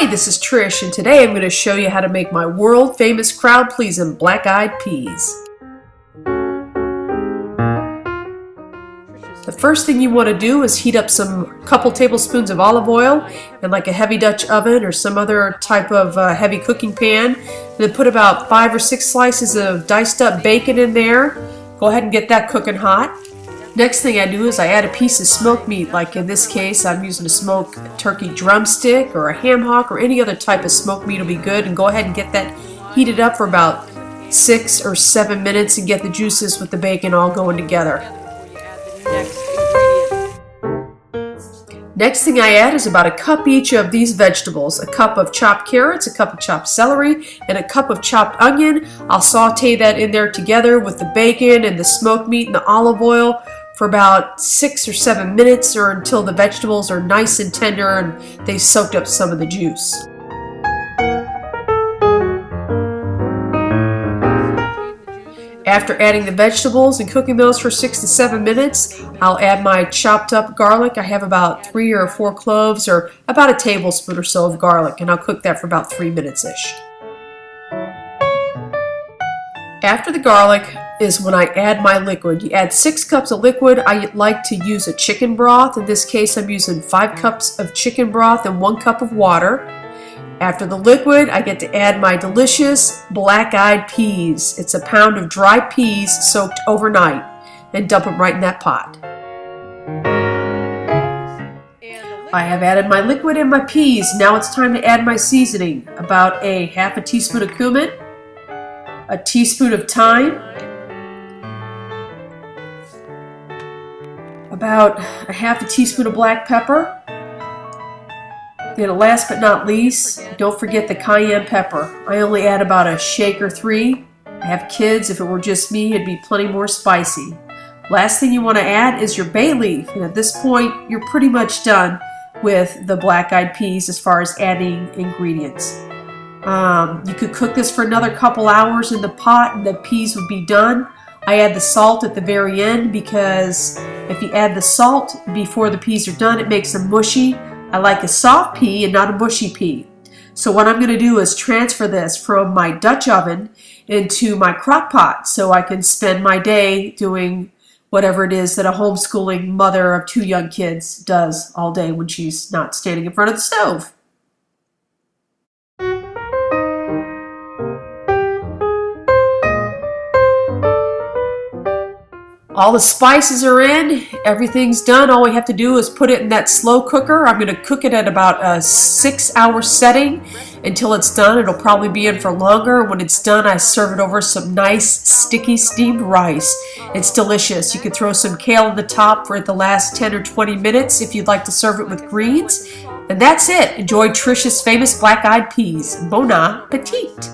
Hi, this is Trish, and today I'm going to show you how to make my world-famous crowd-pleasing black-eyed peas. The first thing you want to do is heat up couple tablespoons of olive oil in like a heavy Dutch oven or some other type of heavy cooking pan. And then put about 5 or 6 slices of diced up bacon in there. Go ahead and get that cooking hot. Next thing I do is I add a piece of smoked meat, like in this case I'm using a smoked turkey drumstick or a ham hock or any other type of smoked meat will be good, and go ahead and get that heated up for about 6 or 7 minutes and get the juices with the bacon all going together. Next thing I add is about a cup each of these vegetables. A cup of chopped carrots, a cup of chopped celery, and a cup of chopped onion. I'll saute that in there together with the bacon and the smoked meat and the olive oil for about 6 or 7 minutes, or until the vegetables are nice and tender and they've soaked up some of the juice. After adding the vegetables and cooking those for 6 to 7 minutes, I'll add my chopped up garlic. I have about 3 or 4 cloves, or about a tablespoon or so of garlic, and I'll cook that for about 3 minutes-ish. After the garlic is when I add my liquid. You add 6 cups of liquid. I like to use a chicken broth. In this case, I'm using 5 cups of chicken broth and 1 cup of water. After the liquid, I get to add my delicious black-eyed peas. It's a pound of dry peas soaked overnight, and dump them right in that pot. I have added my liquid and my peas. Now it's time to add my seasoning. About a half a teaspoon of cumin, a teaspoon of thyme, about a half a teaspoon of black pepper. And last but not least, don't forget the cayenne pepper. I only add about a shake or 3. I have kids. If it were just me, it'd be plenty more spicy. Last thing you want to add is your bay leaf. And at this point, you're pretty much done with the black-eyed peas as far as adding ingredients. You could cook this for another couple hours in the pot and the peas would be done. I add the salt at the very end because if you add the salt before the peas are done, it makes them mushy. I like a soft pea and not a mushy pea. So what I'm going to do is transfer this from my Dutch oven into my crock pot so I can spend my day doing whatever it is that a homeschooling mother of 2 young kids does all day when she's not standing in front of the stove. All the spices are in, everything's done. All we have to do is put it in that slow cooker. I'm going to cook it at about a 6-hour setting until it's done. It'll probably be in for longer. When it's done, I serve it over some nice sticky steamed rice. It's delicious. You can throw some kale on the top for the last 10 or 20 minutes if you'd like to serve it with greens. And that's it. Enjoy Trish's famous black-eyed peas. Bon appetit!